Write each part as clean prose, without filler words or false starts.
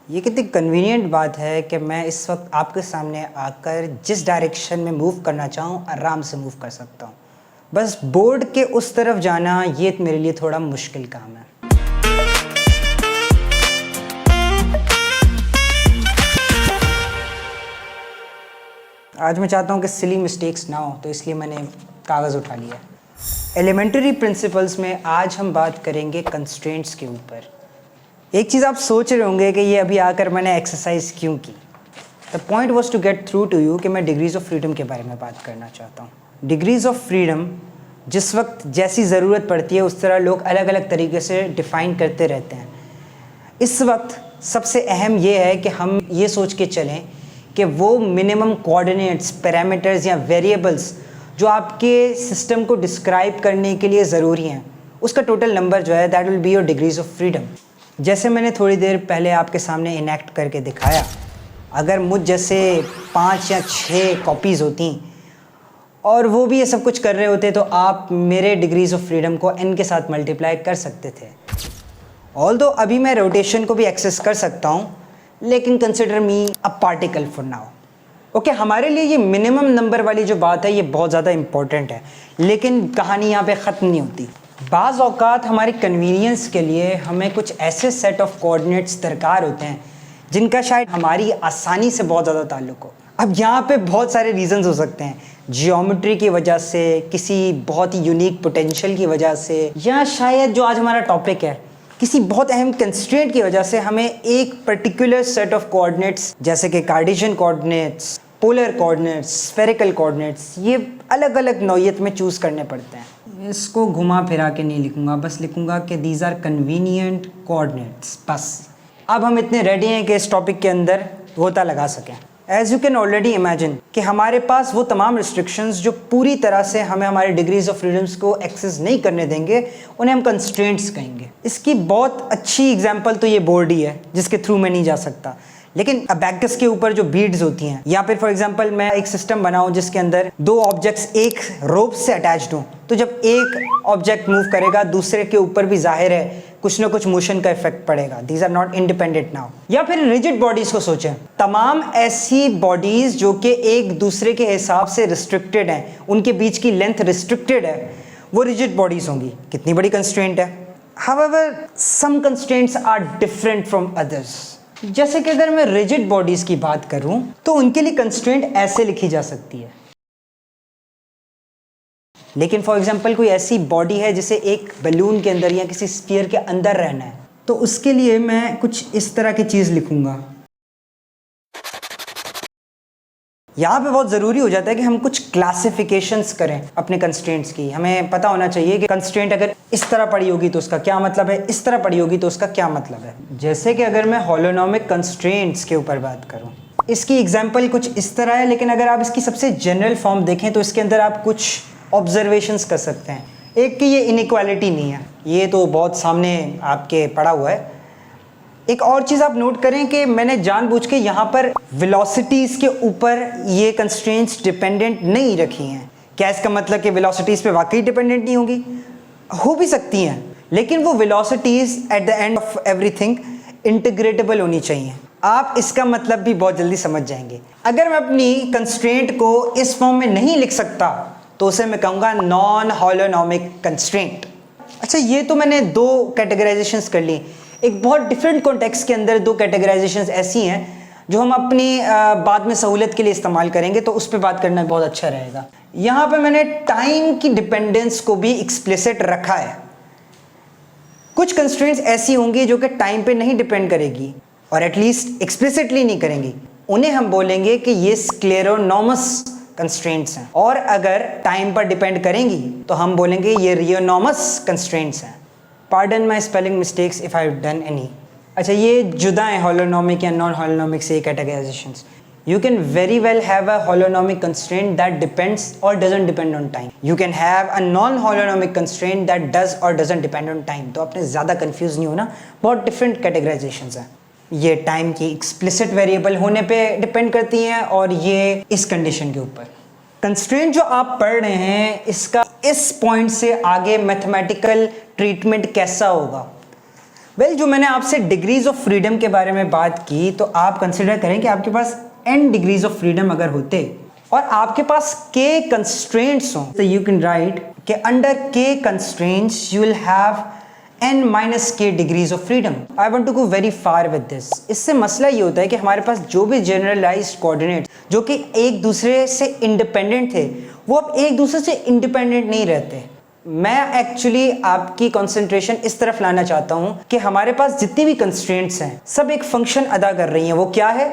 ये कितनी कन्वीनियंट बात है कि मैं इस वक्त आपके सामने आकर जिस डायरेक्शन में मूव करना चाहूँ आराम से मूव कर सकता हूँ। बस बोर्ड के उस तरफ जाना ये मेरे लिए थोड़ा मुश्किल काम है। आज मैं चाहता हूँ कि सिली मिस्टेक्स ना हो, तो इसलिए मैंने कागज़ उठा लिया। एलिमेंट्री प्रिंसिपल्स में आज हम बात करेंगे कंस्ट्रेंट्स के ऊपर। एक चीज़ आप सोच रहे होंगे कि ये अभी आकर मैंने एक्सरसाइज क्यों की। The point was to get through to you कि मैं डिग्रीज़ ऑफ फ्रीडम के बारे में बात करना चाहता हूँ। डिग्रीज़ ऑफ फ्रीडम जिस वक्त जैसी ज़रूरत पड़ती है उस तरह लोग अलग अलग तरीके से डिफ़ाइन करते रहते हैं। इस वक्त सबसे अहम ये है कि हम ये सोच के चलें कि वो मिनिमम कोऑर्डिनेट्स, पैरामीटर्स या वेरिएबल्स जो आपके सिस्टम को डिस्क्राइब करने के लिए ज़रूरी हैं, उसका टोटल नंबर जो है that will be your degrees of freedom. जैसे मैंने थोड़ी देर पहले आपके सामने इनैक्ट करके दिखाया, अगर मुझ जैसे 5 या 6 कॉपीज़ होती और वो भी ये सब कुछ कर रहे होते तो आप मेरे डिग्रीज़ ऑफ फ्रीडम को n के साथ मल्टीप्लाई कर सकते थे। ऑल्दो अभी मैं रोटेशन को भी एक्सेस कर सकता हूँ, लेकिन consider me a particle for now. Okay, हमारे लिए ये मिनिमम नंबर वाली जो बात है ये बहुत ज़्यादा इंपॉर्टेंट है, लेकिन कहानी यहाँ पे ख़त्म नहीं होती। बाज़ औक़ात हमारी कन्वीनियंस के लिए हमें कुछ ऐसे सेट ऑफ कोऑर्डिनेट्स दरकार होते हैं जिनका शायद हमारी आसानी से बहुत ज़्यादा ताल्लुक़ हो। अब यहाँ पे बहुत सारे रीज़न्स हो सकते हैं, जियोमेट्री की वजह से, किसी बहुत ही यूनिक पोटेंशियल की वजह से, या शायद जो आज हमारा टॉपिक है किसी बहुत अहम कंस्ट्रेंट की वजह से हमें एक पर्टिकुलर सेट ऑफ कोऑर्डिनेट्स जैसे कि Cartesian coordinates, polar coordinates, spherical coordinates, ये अलग अलग नौइयत में चूज़ करने पड़ते हैं। इसको घुमा फिरा के नहीं लिखूंगा, बस लिखूंगा कि दीज आर कन्वीनियंट कोऑर्डिनेट्स। बस अब हम इतने रेडी हैं कि इस टॉपिक के अंदर गोता लगा सकें। As you can already imagine कि हमारे पास वो तमाम रिस्ट्रिक्शंस जो पूरी तरह से हमें हमारे डिग्रीज ऑफ फ्रीडम्स को एक्सेस नहीं करने देंगे, उन्हें हम कंस्ट्रेंट्स कहेंगे। इसकी बहुत अच्छी एग्जांपल तो ये बोर्ड ही है जिसके थ्रू मैं नहीं जा सकता, लेकिन अबैकस के ऊपर जो बीड्स होती हैं, या फिर फॉर एग्जांपल मैं एक सिस्टम बनाऊं जिसके अंदर 2 ऑब्जेक्ट्स एक रोप से अटैच्ड हों, तो जब एक ऑब्जेक्ट मूव करेगा दूसरे के ऊपर भी जाहिर है कुछ ना कुछ मोशन का इफेक्ट पड़ेगा। These are not independent now. या फिर रिजिड बॉडीज को सोचें, तमाम ऐसी बॉडीज जो कि एक दूसरे के हिसाब से रिस्ट्रिक्टेड हैं, उनके बीच की लेंथ रिस्ट्रिक्टेड है, वो रिजिड बॉडीज होंगी। कितनी बड़ी कंस्ट्रेंट है। However some constraints are different from others. जैसे कि अगर मैं रिजिड बॉडीज की बात करूं तो उनके लिए कंस्ट्रेंट ऐसे लिखी जा सकती है, लेकिन फॉर एग्जांपल कोई ऐसी बॉडी है जिसे एक बलून के अंदर या किसी स्फीयर के अंदर रहना है, तो उसके लिए मैं कुछ इस तरह की चीज़ लिखूंगा। यहाँ पे बहुत ज़रूरी हो जाता है कि हम कुछ क्लासिफिकेशंस करें अपने कंस्ट्रेंट्स की। हमें पता होना चाहिए कि कंस्ट्रेंट अगर इस तरह पड़ी होगी तो उसका क्या मतलब है, इस तरह पड़ी होगी तो उसका क्या मतलब है। जैसे कि अगर मैं हॉलोनॉमिक कंस्ट्रेंट्स के ऊपर बात करूँ, इसकी एग्जाम्पल कुछ इस तरह है, लेकिन अगर आप इसकी सबसे जनरल फॉर्म देखें तो इसके अंदर आप कुछ ऑब्जर्वेशंस कर सकते हैं। एक कि ये इनइक्वालिटी नहीं है, ये तो बहुत सामने आपके पड़ा हुआ है। एक और चीज़ आप नोट करें कि मैंने जानबूझ के यहाँ पर वेलोसिटीज़ के ऊपर ये कंस्ट्रेंट्स डिपेंडेंट नहीं रखी हैं। क्या इसका मतलब कि वेलोसिटीज़ पे वाकई डिपेंडेंट नहीं होगी? हो भी सकती हैं, लेकिन वो velocities at the end of everything integratable होनी चाहिए। आप इसका मतलब भी बहुत जल्दी समझ जाएंगे। अगर मैं अपनी कंस्ट्रेंट को इस फॉर्म में नहीं लिख सकता तो उसे मैं कहूँगा नॉन हॉलोनॉमिक कंस्ट्रेंट। अच्छा, ये तो मैंने 2 कैटेगराइजेशंस कर ली। एक बहुत डिफरेंट कॉन्टेक्स्ट के अंदर 2 कैटेगराइजेशंस ऐसी हैं जो हम अपनी बाद में सहूलियत के लिए इस्तेमाल करेंगे, तो उस पर बात करना बहुत अच्छा रहेगा। यहाँ पे मैंने टाइम की डिपेंडेंस को भी एक्सप्लिसिट रखा है। कुछ कंस्ट्रेंट्स ऐसी होंगी जो कि टाइम पे नहीं डिपेंड करेगी और एटलीस्ट एक्सप्लिसिटली नहीं करेंगी, उन्हें हम बोलेंगे कि ये स्क्लेरोनॉमस कंस्ट्रेंट्स हैं। और अगर टाइम पर डिपेंड करेंगी तो हम बोलेंगे ये रियोनॉमस कंस्ट्रेंट्स हैं। Pardon my spelling mistakes if I have done any. अच्छा, ये जुदा है हॉलोनॉमिक या नॉन हॉलोनॉमिक से कैटेगराइजेशंस। You can very well have a holonomic constraint that depends or doesn't depend on time. You can have a non-holonomic constraint that does or doesn't depend on time. तो आपने ज़्यादा confuse नहीं होना, बहुत different categorizations हैं। ये time की explicit variable होने पे डिपेंड करती हैं और ये इस कंडीशन के ऊपर। कंस्ट्रेंट जो आप पढ़ रहे हैं इसका इस पॉइंट से आगे मैथमेटिकल ट्रीटमेंट कैसा होगा वेल जो मैंने आपसे डिग्रीज ऑफ फ्रीडम के बारे में बात की, तो आप कंसिडर करें कि आपके पास n डिग्रीज ऑफ फ्रीडम अगर होते और आपके पास k कंस्ट्रेंट्स हों, तो यू कैन राइट कि under k constraints you will have n minus k degrees of freedom. I want to go very far with this. इससे मसला ये होता है कि हमारे पास जो भी जनरलाइज्ड कोऑर्डिनेट जो कि एक दूसरे से इंडिपेंडेंट थे, वो अब एक दूसरे से इंडिपेंडेंट नहीं रहते। मैं एक्चुअली आपकी कंसंट्रेशन इस तरफ लाना चाहता हूं कि हमारे पास जितनी भी कंस्ट्रेंट्स हैं सब एक फंक्शन अदा कर रही हैं। वो क्या है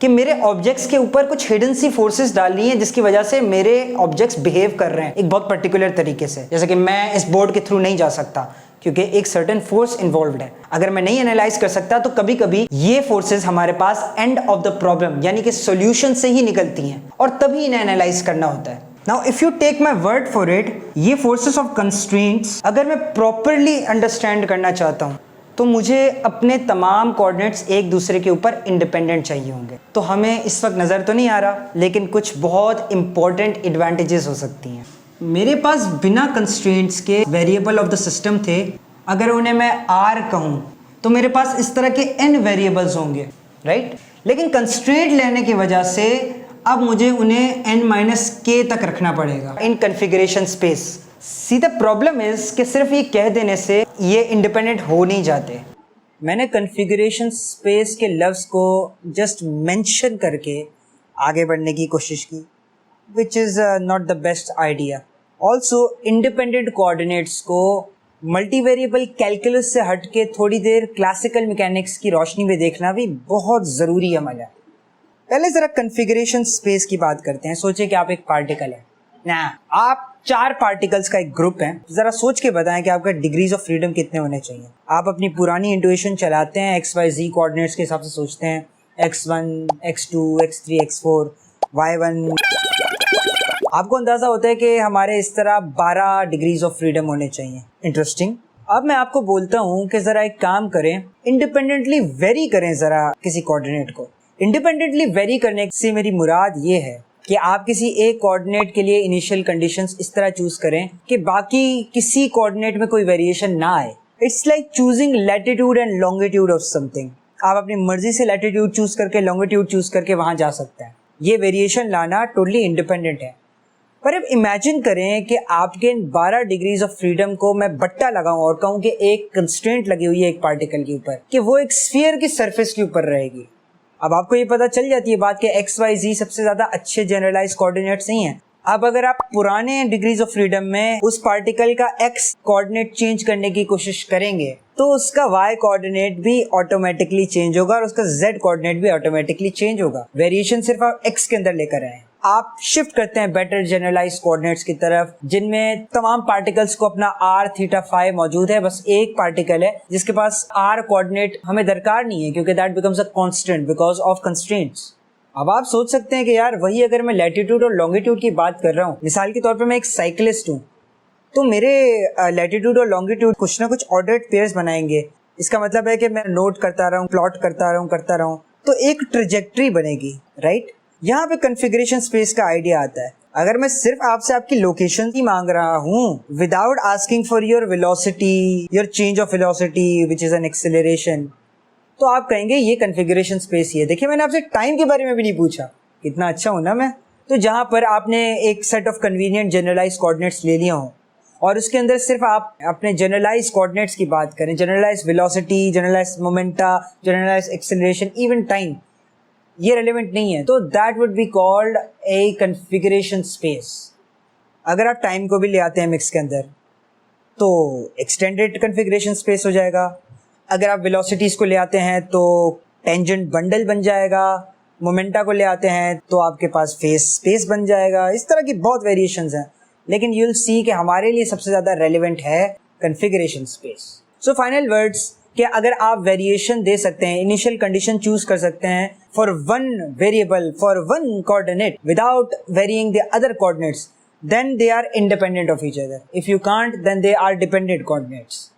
कि मेरे ऑब्जेक्ट्स के ऊपर कुछ हिडन सी फोर्सेस डाल रही हैं जिसकी वजह से मेरे ऑब्जेक्ट्स बिहेव कर रहे हैं एक बहुत पर्टिकुलर तरीके से। जैसे कि मैं इस बोर्ड के थ्रू नहीं जा सकता क्योंकि एक सर्टेन फोर्स इन्वॉल्व्ड है। अगर मैं नहीं एनालाइज कर सकता तो कभी कभी ये फोर्सेस हमारे पास एंड ऑफ द प्रॉब्लम यानी कि सॉल्यूशन से ही निकलती हैं और तभी इन्हें एनालाइज करना होता है। Now if you take my word for it, ये फोर्सेस ऑफ कंस्ट्रेंट्स अगर मैं प्रॉपरली अंडरस्टैंड करना चाहता हूँ तो मुझे अपने तमाम कोऑर्डिनेट्स एक दूसरे के ऊपर इंडिपेंडेंट चाहिए होंगे। तो हमें इस वक्त नज़र तो नहीं आ रहा, लेकिन कुछ बहुत इंपॉर्टेंट एडवांटेजेस हो सकती हैं। मेरे पास बिना कंस्ट्रेंट्स के वेरिएबल ऑफ द सिस्टम थे। अगर उन्हें मैं r कहूँ तो मेरे पास इस तरह के n वेरिएबल्स होंगे, राइट? लेकिन कंस्ट्रेंट लेने की वजह से अब मुझे उन्हें n माइनस k तक रखना पड़ेगा in configuration space. See the problem is कि सिर्फ ये कह देने से ये इंडिपेंडेंट हो नहीं जाते। मैंने कन्फिगरेशन स्पेस के लफ्ज़ को जस्ट मेंशन करके आगे बढ़ने की कोशिश की, which is not the best idea. Also, independent coordinates को मल्टीवेरिएबल कैलकुलस से हट के थोड़ी देर क्लासिकल मैकेनिक्स की रोशनी में देखना भी बहुत ज़रूरी अमल है। पहले ज़रा कन्फिगरेशन स्पेस की बात करते हैं। सोचिए कि आप एक पार्टिकल है ना, आप 4 पार्टिकल्स का एक ग्रुप है। ज़रा सोच के बताएं कि आपका डिग्रीज ऑफ फ्रीडम कितने होने चाहिए। आप अपनी पुरानी इंट्यूशन चलाते हैं, XYZ कोऑर्डिनेट्स के हिसाब से सोचते हैं, x1 x2 x3 x4 y1। आपको अंदाजा होता है कि हमारे इस तरह 12 डिग्रीज ऑफ फ्रीडम होने चाहिए। इंटरेस्टिंग। अब मैं आपको बोलता हूँ कि ज़रा एक काम करें, इंडिपेंडेंटली वेरी करें ज़रा किसी कोऑर्डिनेट को। इंडिपेंडेंटली वेरी करने से मेरी मुराद ये है कि आप किसी एक कोऑर्डिनेट के लिए इनिशियल कंडीशंस इस तरह चूज करें कि बाकी किसी कोऑर्डिनेट में कोई वेरिएशन ना आए। It's like choosing latitude and longitude of something. आप अपनी मर्जी से लैटिट्यूड चूज करके लॉन्गिट्यूड चूज करके वहां जा सकते हैं। ये वेरिएशन लाना टोटली इंडिपेंडेंट है। पर अब इमेजिन करें कि आपके इन 12 डिग्रीज ऑफ फ्रीडम को मैं बट्टा लगाऊं और कहूं कि एक कंस्ट्रेंट लगी हुई है एक पार्टिकल के ऊपर कि वो एक स्फीयर की सरफेस के ऊपर रहेगी। अब आपको ये पता चल जाती है बात कि XYZ सबसे ज्यादा अच्छे जनरलाइज कोऑर्डिनेट्स नहीं है। अब अगर आप पुराने डिग्रीज ऑफ फ्रीडम में उस पार्टिकल का x कोऑर्डिनेट चेंज करने की कोशिश करेंगे तो उसका y कोऑर्डिनेट भी ऑटोमेटिकली चेंज होगा और उसका z कोऑर्डिनेट भी ऑटोमेटिकली चेंज होगा। वेरिएशन सिर्फ आप x के अंदर लेकर आए। आप शिफ्ट करते हैं बेटर जनरलाइज कोऑर्डिनेट्स की तरफ जिनमें तमाम पार्टिकल्स को अपना r थीटा फाई मौजूद है। बस एक पार्टिकल है जिसके पास r कोऑर्डिनेट हमें दरकार नहीं है क्योंकि that becomes a constant because of constraints. अब आप सोच सकते हैं कि यार वही अगर मैं लैटिट्यूड और लॉन्गिट्यूड की बात कर रहा हूँ, मिसाल के तौर पर मैं एक साइकिलिस्ट हूँ तो मेरे लैटिट्यूड और लॉन्गिट्यूड कुछ ना कुछ ऑर्डर्ड पेयर्स बनाएंगे। इसका मतलब है कि मैं नोट करता रहूँ, प्लॉट करता रहूँ तो एक ट्रेजेक्ट्री बनेगी, राइट? यहाँ पे कन्फिगरेशन स्पेस का आइडिया आता है। अगर मैं सिर्फ आपसे आपकी लोकेशन ही मांग रहा हूँ without asking for your velocity, your change of velocity which is an acceleration, तो आप कहेंगे ये कन्फिगरेशन स्पेस ही है। देखिए मैंने आपसे टाइम के बारे में भी नहीं पूछा, कितना अच्छा हूं ना मैं। तो जहाँ पर आपने एक set of convenient generalise coordinates ले लिया हो और उसके अंदर सिर्फ आप अपने जनरलाइज कोऑर्डिनेट्स की बात करें, generalise velocity, generalise momenta, generalise acceleration, even time, ये रेलेवेंट नहीं है, तो that would be called a configuration space. अगर आप टाइम को भी ले आते हैं मिक्स के अंदर तो एक्सटेंडेड कन्फिगरेशन स्पेस हो जाएगा। अगर आप वेलोसिटीज को ले आते हैं तो टेंजेंट बंडल बन जाएगा। मोमेंटा को ले आते हैं तो आपके पास फेस स्पेस बन जाएगा। इस तरह की बहुत वेरिएशंस हैं, लेकिन यू विल सी कि हमारे लिए सबसे ज़्यादा रेलिवेंट है configuration space. So final words कि अगर आप वेरिएशन दे सकते हैं, इनिशियल कंडीशन चूज कर सकते हैं for one variable, for one coordinate without varying the other coordinates, then they are independent of each other. If you can't then they are dependent coordinates.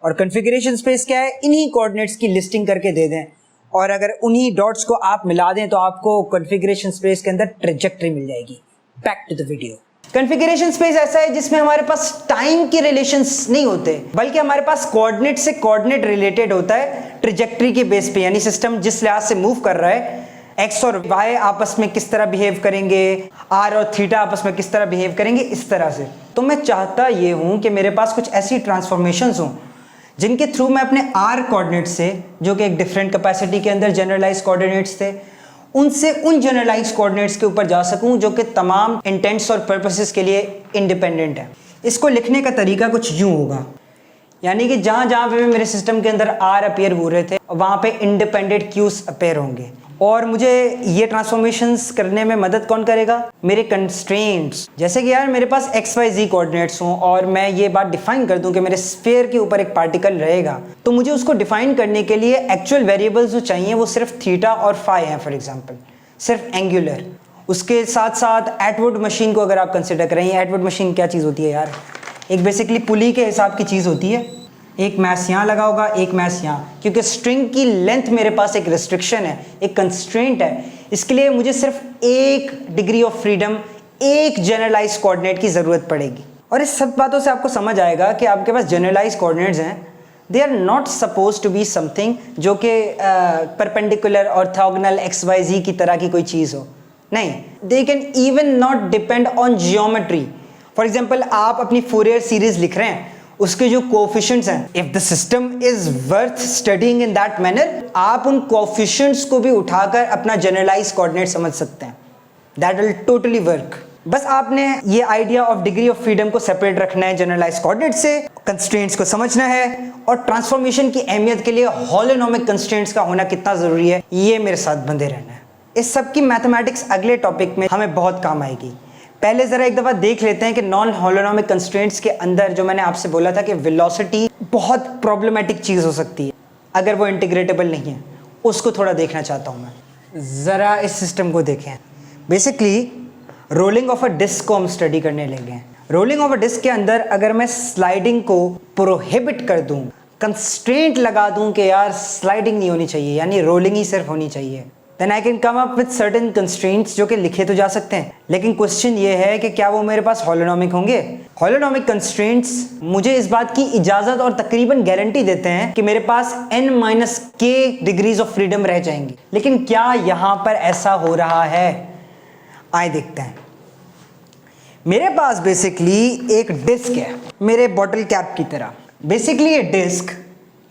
और configuration space क्या है? इन्हीं coordinates की listing करके दे दें और अगर उन्हीं डॉट्स को आप मिला दें तो आपको कन्फिगरेशन स्पेस के अंदर ट्रेजेक्टरी मिल जाएगी। Back to the video. Configuration space ऐसा है जिसमें हमारे पास टाइम के रिलेशंस नहीं होते, बल्कि हमारे पास कोऑर्डिनेट से कोऑर्डिनेट रिलेटेड होता है ट्रेजेक्टरी के बेस पे, यानी सिस्टम जिस लिहाज से मूव कर रहा है, एक्स और वाई आपस में किस तरह बिहेव करेंगे, आर और थीटा आपस में किस तरह बिहेव करेंगे, इस तरह से। तो मैं चाहता ये हूँ कि मेरे पास कुछ ऐसी ट्रांसफॉर्मेशंस हों जिनके थ्रू मैं अपने आर कोऑर्डिनेट से, जो कि एक डिफरेंट कैपेसिटी के अंदर जनरलाइज कोऑर्डिनेट्स थे, उनसे उन जनरलाइज कोऑर्डिनेट्स के ऊपर जा सकूं जो कि तमाम इंटेंट्स और पर्पसेस के लिए इंडिपेंडेंट है। इसको लिखने का तरीका कुछ यूं होगा, यानी कि जहां जहां पे मेरे सिस्टम के अंदर आर अपीयर हो रहे थे वहां पे इंडिपेंडेंट क्यूज अपीयर होंगे। और मुझे ये ट्रांसफॉर्मेशंस करने में मदद कौन करेगा? मेरे कंस्ट्रेंट्स। जैसे कि यार मेरे पास एक्स वाई जी कोऑर्डिनेट्स हों और मैं ये बात डिफाइन कर दूं कि मेरे स्फीयर के ऊपर एक पार्टिकल रहेगा, तो मुझे उसको डिफाइन करने के लिए एक्चुअल वेरिएबल्स जो चाहिए वो सिर्फ थीटा और फाई हैं, फॉर एग्जाम्पल सिर्फ एंगुलर। उसके साथ साथ एटवुड मशीन को अगर आप कंसिडर करें, एटवुड मशीन क्या चीज़ होती है यार? एक बेसिकली पुली के हिसाब की चीज़ होती है, एक मैस यहाँ लगा होगा, एक मैस यहाँ, क्योंकि स्ट्रिंग की लेंथ मेरे पास एक रिस्ट्रिक्शन है, एक कंस्ट्रेंट है। इसके लिए मुझे सिर्फ एक डिग्री ऑफ फ्रीडम, एक जनरलाइज कोऑर्डिनेट की ज़रूरत पड़ेगी। और इस सब बातों से आपको समझ आएगा कि आपके पास जनरलाइज कोऑर्डिनेट्स हैं, they are not suppose to be something जो कि perpendicular orthogonal X Y Z की तरह की कोई चीज़ हो। नहीं, they can even not depend on geometry. For example आप अपनी फोरियर सीरीज लिख रहे हैं, उसके जो कोएफिशिएंट्स हैं, if the system is worth studying in that manner, आप उन कोएफिशिएंट्स को भी उठाकर अपना जनरलाइज कोऑर्डिनेट समझ सकते हैं। That will totally work. बस आपने ये idea of degree of freedom को सेपरेट रखना है जनरलाइज कोऑर्डिनेट से, कंस्ट्रेंट्स को समझना है, और ट्रांसफॉर्मेशन की अहमियत के लिए हॉलोनोमिक कंस्ट्रेंट्स का होना कितना जरूरी है, ये मेरे साथ बंधे रहना है। इस सब की मैथमेटिक्स अगले टॉपिक में हमें बहुत काम आएगी। पहले जरा एक दफा देख लेते हैं कि नॉन हॉलोनोमिक कंस्ट्रेंट्स के अंदर जो मैंने आपसे बोला था कि वेलोसिटी बहुत प्रॉब्लमेटिक चीज हो सकती है अगर वो इंटीग्रेटेबल नहीं है, उसको थोड़ा देखना चाहता हूं मैं। जरा इस सिस्टम को देखें। Basically rolling of a disc को हम स्टडी करने लगे हैं। रोलिंग ऑफ अ डिस्क के अंदर अगर मैं स्लाइडिंग को प्रोहिबिट कर दूं, कंस्ट्रेंट लगा दूं कि यार स्लाइडिंग नहीं होनी चाहिए, यानी रोलिंग ही सिर्फ होनी चाहिए, then I can come up with certain constraints जो कि लिखे तो जा सकते हैं। लेकिन क्वेश्चन ये है कि क्या वो मेरे पास हॉलोनोमिक होंगे? हॉलोनोमिक कंस्ट्रेंट्स मुझे इस बात की इजाजत और तकरीबन गारंटी देते हैं कि मेरे पास n-k डिग्रीज ऑफ फ्रीडम रह जाएंगी। लेकिन क्या यहां पर ऐसा हो रहा है? आइए देखते हैं। मेरे पास बेसिकली एक डिस्क है, मेरे बॉटल कैप की तरह। बेसिकली ये डिस्क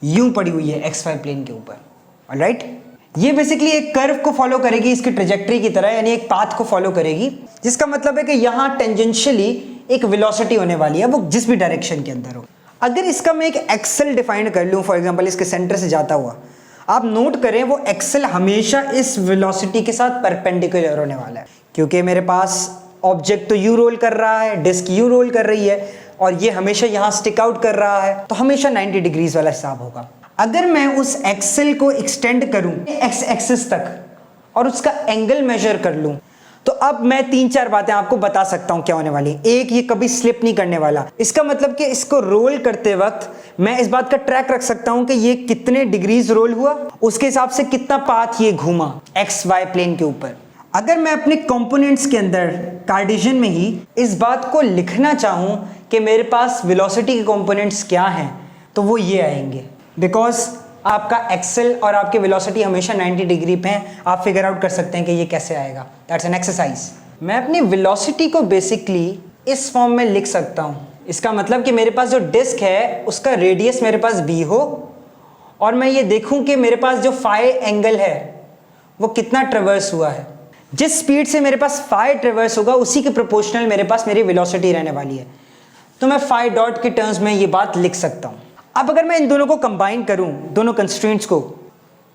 यूं पड़ी हुई है XY प्लेन के ऊपर, ऑलराइट। ये बेसिकली एक कर्व को फॉलो करेगी, इसकी ट्रेजेक्टरी की तरह, यानी एक पाथ को फॉलो करेगी, जिसका मतलब है कि यहाँ टेंजेंशियली एक वेलोसिटी होने वाली है, वो जिस भी डायरेक्शन के अंदर हो। अगर इसका मैं एक एक्सेल डिफाइन कर लूँ, फॉर एग्जांपल इसके सेंटर से जाता हुआ, आप नोट करें वो एक्सेल हमेशा इस वेलोसिटी के साथ परपेंडिकुलर होने वाला है, क्योंकि मेरे पास ऑब्जेक्ट तो यू रोल कर रहा है, डिस्क यू रोल कर रही है, और ये हमेशा यहाँ स्टिक आउट कर रहा है, तो हमेशा 90 डिग्रीज वाला हिसाब होगा। अगर मैं उस एक्सेल को एक्सटेंड करूं एक्स एक्सिस तक और उसका एंगल मेजर कर लूं, तो अब मैं 3-4 बातें आपको बता सकता हूं क्या होने वाली है। एक, ये कभी स्लिप नहीं करने वाला। इसका मतलब कि इसको रोल करते वक्त मैं इस बात का ट्रैक रख सकता हूं कि ये कितने डिग्रीज रोल हुआ, उसके हिसाब से कितना पाथ ये घूमा XY प्लेन के ऊपर। अगर मैं अपने कंपोनेंट्स के अंदर कार्टेशियन में ही इस बात को लिखना चाहूं कि मेरे पास वेलोसिटी के कंपोनेंट्स क्या हैं, तो वो ये आएंगे। बिकॉज आपका एक्सेल और आपके वेलोसिटी हमेशा 90 डिग्री पे हैं, आप फिगर आउट कर सकते हैं कि ये कैसे आएगा। That's an exercise. मैं अपनी वेलोसिटी को बेसिकली इस फॉर्म में लिख सकता हूँ। इसका मतलब कि मेरे पास जो डिस्क है उसका रेडियस मेरे पास b हो, और मैं ये देखूं कि मेरे पास जो फाई एंगल है वो कितना ट्रेवर्स हुआ है। जिस स्पीड से मेरे पास फाई ट्रेवर्स होगा उसी के प्रोपोर्शनल मेरे पास मेरी वेलोसिटी रहने वाली है। तो मैं फाई डॉट के टर्म्स में ये बात लिख सकता हूँ। अब अगर मैं इन दोनों को कंबाइन करूं, दोनों कंस्ट्रेंट्स को,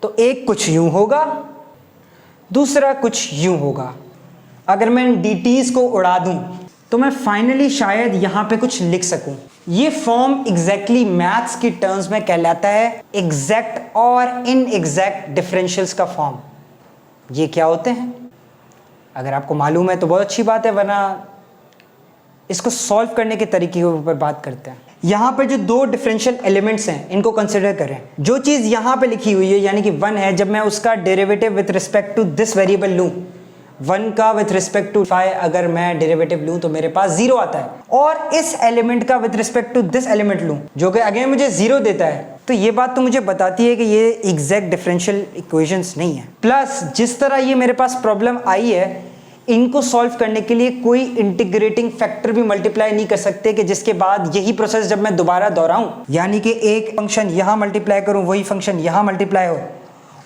तो एक कुछ यूं होगा, दूसरा कुछ यूं होगा। अगर मैं इन DTs को उड़ा दूं तो मैं फाइनली शायद यहां पे कुछ लिख सकूं। ये फॉर्म एग्जैक्टली मैथ्स की टर्म्स में कहलाता है एग्जैक्ट और इनएग्जैक्ट डिफरेंशियल्स का फॉर्म। ये क्या होते हैं? अगर आपको मालूम है तो बहुत अच्छी बात है, वरना इसको सॉल्व करने के तरीके के ऊपर बात करते हैं। यहाँ पर जो दो डिफरेंशियल एलिमेंट्स हैं इनको कंसिडर करें। जो चीज़ यहाँ पे लिखी हुई है यानी कि 1 है, जब मैं उसका derivative with respect to this variable लूँ, 1 का विथ रिस्पेक्ट टू फाई अगर मैं डेरिवेटिव लूं तो मेरे पास 0 आता है, और इस एलिमेंट का with respect to this element लूं जो कि अगेन मुझे 0 देता है, तो ये बात तो मुझे बताती है कि ये एग्जैक्ट डिफरेंशियल इक्वेशंस नहीं है। प्लस जिस तरह ये मेरे पास प्रॉब्लम आई है, इनको सॉल्व करने के लिए कोई इंटीग्रेटिंग फैक्टर भी मल्टीप्लाई नहीं कर सकते कि जिसके बाद यही प्रोसेस जब मैं दोबारा दोहराऊं, यानी कि एक फंक्शन यहाँ मल्टीप्लाई करूं, वही फंक्शन यहाँ मल्टीप्लाई हो,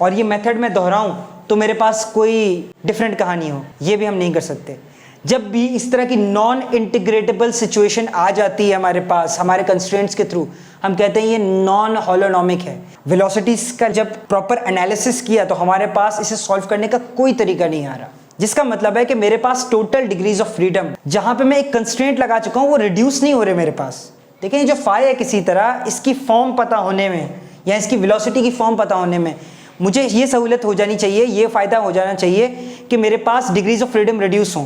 और ये मेथड में दोहराऊं तो मेरे पास कोई डिफरेंट कहानी हो, ये भी हम नहीं कर सकते। जब भी इस तरह की नॉन इंटीग्रेटेबल सिचुएशन आ जाती है हमारे पास हमारे कंस्ट्रेंट्स के थ्रू, हम कहते हैं ये नॉन होलोनॉमिक है। वेलोसिटीज का जब प्रॉपर एनालिसिस किया तो हमारे पास इसे सॉल्व करने का कोई तरीका नहीं आ रहा, जिसका मतलब है कि मेरे पास टोटल डिग्रीज ऑफ फ्रीडम जहां पे मैं एक कंस्ट्रेंट लगा चुका हूं वो रिड्यूस नहीं हो रहे मेरे पास। देखिए ये जो फाई है, किसी तरह इसकी फॉर्म पता होने में या इसकी वेलोसिटी की फॉर्म पता होने में मुझे ये सहूलत हो जानी चाहिए, ये फ़ायदा हो जाना चाहिए कि मेरे पास डिग्रीज ऑफ फ्रीडम रिड्यूस हों,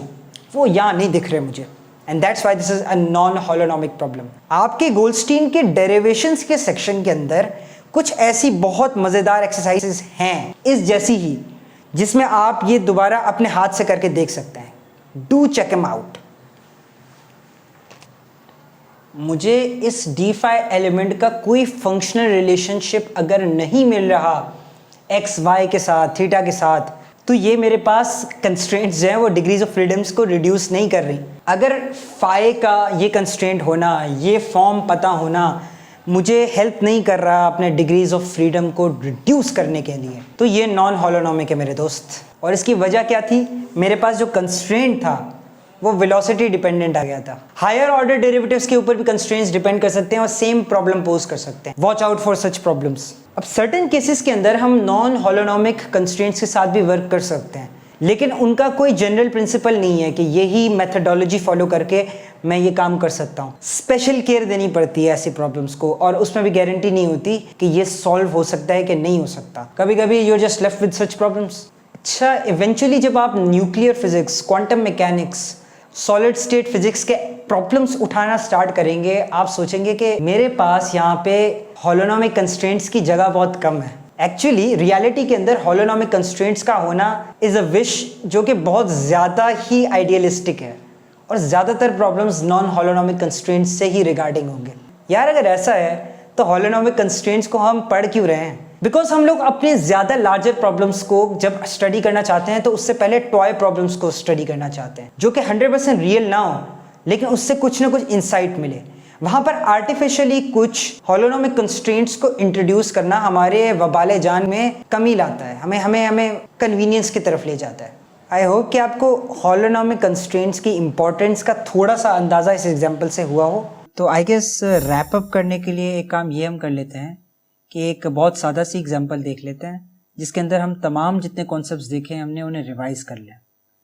वो यहाँ नहीं दिख रहे मुझे, and that's why this is a non holonomic problem. आपके गोल्डस्टीन के डेरिवेशंस के सेक्शन के अंदर कुछ ऐसी बहुत मज़ेदार एक्सरसाइजेस हैं इस जैसी ही, जिसमें आप ये दोबारा अपने हाथ से करके देख सकते हैं। Do check am out. मुझे इस डी फाई एलिमेंट का कोई फंक्शनल रिलेशनशिप अगर नहीं मिल रहा एक्स वाई के साथ, थीटा के साथ, तो ये मेरे पास कंस्ट्रेंट्स जो हैं वो डिग्रीज ऑफ फ्रीडम्स को रिड्यूस नहीं कर रही। अगर फाई का ये कंस्ट्रेंट होना, ये फॉर्म पता होना मुझे हेल्प नहीं कर रहा अपने डिग्रीज ऑफ फ्रीडम को रिड्यूस करने के लिए, तो ये नॉन होलोनॉमिक है मेरे दोस्त। और इसकी वजह क्या थी? मेरे पास जो कंस्ट्रेंट था वो वेलोसिटी डिपेंडेंट आ गया था। हायर ऑर्डर डेरिवेटिव्स के ऊपर भी कंस्ट्रेंट्स डिपेंड कर सकते हैं और सेम प्रॉब्लम पोज कर सकते हैं। Watch out for such problems. अब सर्टेन केसेस के अंदर हम नॉन होलोनॉमिक कंस्ट्रेंट्स के साथ भी वर्क कर सकते हैं, लेकिन उनका कोई जनरल प्रिंसिपल नहीं है कि यही मेथडोलॉजी फॉलो करके मैं ये काम कर सकता हूँ। स्पेशल केयर देनी पड़ती है ऐसी प्रॉब्लम्स को, और उसमें भी गारंटी नहीं होती कि ये सॉल्व हो सकता है कि नहीं हो सकता। कभी कभी you are just left with such problems. अच्छा, इवेंचुअली जब आप nuclear physics, quantum mechanics, solid state physics के प्रॉब्लम्स उठाना स्टार्ट करेंगे, आप सोचेंगे कि मेरे पास यहाँ पे होलोनॉमिक कंस्ट्रेंट्स की जगह बहुत कम है। एक्चुअली रियलिटी के अंदर होलोनॉमिक कंस्ट्रेंट्स का होना इज़ अ विश जो कि बहुत ज़्यादा ही आइडियलिस्टिक है, और ज़्यादातर प्रॉब्लम्स नॉन होलोनॉमिक कंस्ट्रेंट्स से ही रिगार्डिंग होंगे। यार अगर ऐसा है तो होलोनॉमिक कंस्ट्रेंट्स को हम पढ़ क्यों रहे हैं? बिकॉज हम लोग अपने ज़्यादा लार्जर प्रॉब्लम्स को जब स्टडी करना चाहते हैं तो उससे पहले टॉय प्रॉब्लम्स को स्टडी करना चाहते हैं, जो कि 100% रियल ना हो लेकिन उससे कुछ ना कुछ इंसाइट मिले। वहाँ पर आर्टिफिशियली कुछ होलोनॉमिक कंस्ट्रेंट्स को इंट्रोड्यूस करना हमारे वबाले जान में कमी लाता है, हमें कन्वीनियंस की तरफ ले जाता है। आई होप कि आपको होलोनॉमिक कंस्ट्रेंट्स की इंपॉर्टेंस का थोड़ा सा अंदाज़ा इस एग्जाम्पल से हुआ हो। तो आई गेस रैप अप करने के लिए एक काम ये हम कर लेते हैं कि एक बहुत सादा सी एग्जांपल देख लेते हैं जिसके अंदर हम तमाम जितने कॉन्सेप्ट्स देखे हैं हमने उन्हें रिवाइज कर लिया।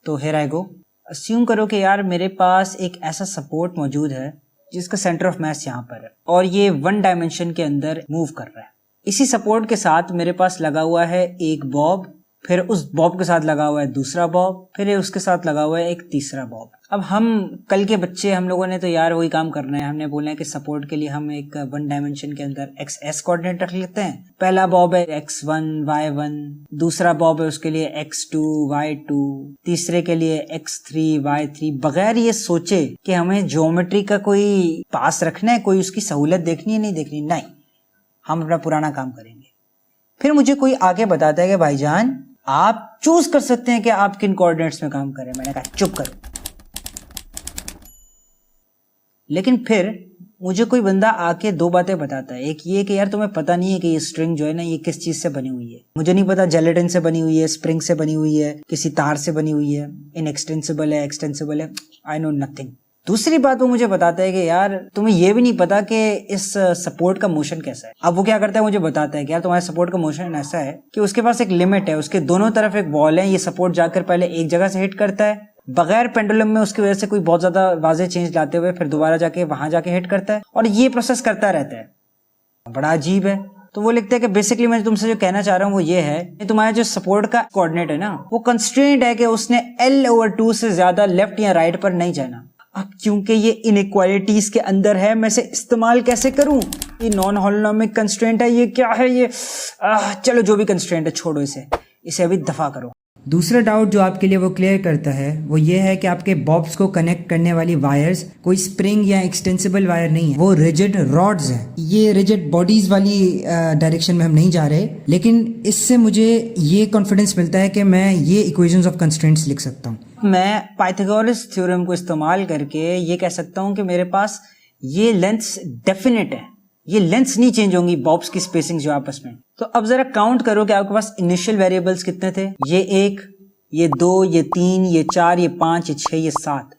तो हियर आई गो। अस्यूम करो कि यार मेरे पास एक ऐसा सपोर्ट मौजूद है जिसका सेंटर ऑफ मास यहाँ पर है और ये 1 डायमेंशन के अंदर मूव कर रहा है। इसी सपोर्ट के साथ मेरे पास लगा हुआ है एक बॉब, फिर उस बॉब के साथ लगा हुआ है दूसरा बॉब, फिर उसके साथ लगा हुआ है एक तीसरा बॉब। अब हम कल के बच्चे हम लोगों ने तो यार वही काम करना है, हमने बोलना है कि सपोर्ट के लिए हम एक 1 डायमेंशन के अंदर XS कोऑर्डिनेट रख लेते हैं। पहला बॉब है X1 Y1, दूसरा बॉब है उसके लिए X2 Y2, तीसरे के लिए X3 Y3, बगैर ये सोचे कि हमें ज्योमेट्री का कोई पास रखना है, कोई उसकी सहूलत देखनी है नहीं देखनी, नहीं, हम अपना पुराना काम करेंगे। फिर मुझे कोई आगे बताता है कि भाईजान आप चूज कर सकते हैं कि आप किन कोऑर्डिनेट्स में काम करें। मैंने कहा चुप कर। लेकिन फिर मुझे कोई बंदा आके 2 बातें बताता है। एक ये कि यार तुम्हें पता नहीं है कि ये स्ट्रिंग जो है ना ये किस चीज से बनी हुई है। मुझे नहीं पता जेलेटिन से बनी हुई है, स्प्रिंग से बनी हुई है, किसी तार से बनी हुई है, इनएक्सटेंसिबल है, एक्सटेंसिबल है, आई नो नथिंग। दूसरी बात वो मुझे बताता है कि यार तुम्हें ये भी नहीं पता कि इस सपोर्ट का मोशन कैसा है। अब वो क्या करता है, मुझे बताता है कि यार तुम्हारे सपोर्ट का मोशन ऐसा है कि उसके पास एक लिमिट है, उसके दोनों तरफ एक वॉल है, ये सपोर्ट जाकर पहले एक जगह से हिट करता है बगैर पेंडुलम में उसकी वजह से कोई बहुत ज्यादा वाजे चेंज लाते हुए, फिर दोबारा जाके वहां जाके हिट करता है और ये प्रोसेस करता रहता है। बड़ा अजीब है। तो वो लिखते हैं कि बेसिकली मैं तुमसे जो कहना चाह रहा हूँ वो ये है कि तुम्हारा जो सपोर्ट का कोऑर्डिनेट है ना वो कंस्ट्रेंट है कि उसने L/2 से ज्यादा लेफ्ट या राइट पर नहीं जाना। अब क्योंकि ये इनइक्वालिटीज के अंदर है, मैं इसे इस्तेमाल कैसे करूं? ये नॉन होलोनॉमिक कंस्ट्रेंट है, ये क्या है ये? चलो जो भी कंस्ट्रेंट है छोड़ो इसे अभी दफा करो। दूसरा डाउट जो आपके लिए वो क्लियर करता है वो ये है कि आपके बॉब्स को कनेक्ट करने वाली वायर्स कोई स्प्रिंग या एक्सटेंसिबल वायर नहीं है, वो रिजिड रॉड्स हैं। ये रिजिड बॉडीज वाली डायरेक्शन में हम नहीं जा रहे, लेकिन इससे मुझे ये कॉन्फिडेंस मिलता है कि मैं ये इक्वेशंस ऑफ कंस्ट्रेंट्स लिख सकता हूँ। मैं पाइथागोरस थ्योरम को इस्तेमाल करके ये कह सकता हूँ कि मेरे पास ये लेंथ्स डेफिनेट है, ये लेंथ्स नहीं चेंज होंगी बॉब्स की स्पेसिंग जो आपस में। तो अब जरा काउंट करो कि आपके पास इनिशियल वेरिएबल्स कितने थे। ये 1, ये 2, ये 3, ये 4, ये 5, ये 6, ये 7।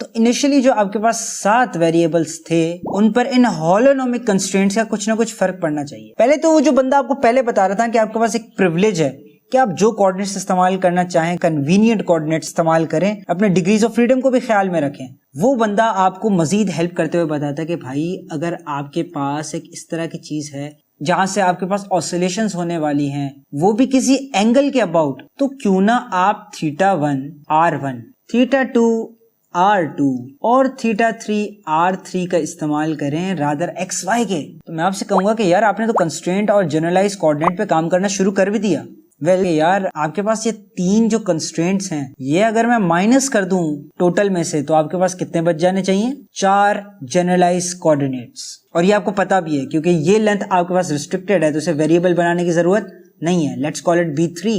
तो इनिशियली जो आपके पास 7 वेरिएबल्स थे उन पर इन हॉलोनोमिक कंस्ट्रेंट्स का कुछ ना कुछ फर्क पड़ना चाहिए। पहले तो वो जो बंदा आपको पहले बता रहा था कि आपके पास एक प्रिविलेज है कि आप जो कोऑर्डिनेट्स इस्तेमाल करना चाहें कन्वीनियंट कोऑर्डिनेट्स इस्तेमाल करें, अपने डिग्रीज ऑफ फ्रीडम को भी ख्याल में रखें। वो बंदा आपको मजीद हेल्प करते हुए बताता है कि भाई अगर आपके पास एक इस तरह की चीज है जहां से आपके पास ऑसिलेशंस होने वाली हैं, वो भी किसी एंगल के अबाउट, तो क्यों ना आप θ1 R1, θ2 R2 और θ3 R3 का इस्तेमाल करें रादर XY के। तो मैं आपसे कहूंगा कि यार आपने तो कंस्ट्रेंट और जनरलाइज कोऑर्डिनेट पे काम करना शुरू कर भी दिया। यार आपके पास ये 3 जो कंस्ट्रेंट्स हैं, ये अगर मैं माइनस कर दूं टोटल में से तो आपके पास कितने बच जाने चाहिए? 4 जनरलाइज कोऑर्डिनेट्स। और ये आपको पता भी है क्योंकि ये लेंथ आपके पास रिस्ट्रिक्टेड है तो इसे वेरिएबल बनाने की जरूरत नहीं है, लेट्स कॉल इट B3।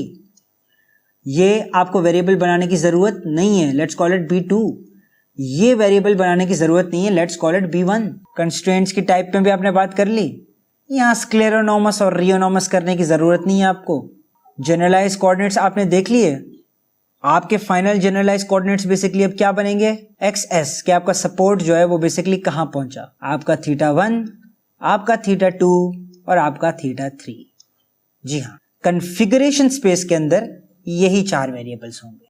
ये आपको वेरिएबल बनाने की जरूरत नहीं है, लेट्स कॉल इट B2। ये वेरिएबल बनाने की जरूरत नहीं है, let's call it B1। Constraints की टाइप में भी आपने बात कर ली, यहाँ स्क्लेरोनोमस और रियोनोमस करने की जरूरत नहीं है आपको। जनरलाइज कोऑर्डिनेट्स आपने देख लिए, आपके फाइनल जनरलाइज कोऑर्डिनेट्स बेसिकली अब क्या बनेंगे? XS कि आपका सपोर्ट जो है वो बेसिकली कहां पहुंचा, आपका θ1, आपका θ2 और आपका θ3। जी हाँ, कॉन्फ़िगरेशन स्पेस के अंदर यही 4 वेरिएबल्स होंगे।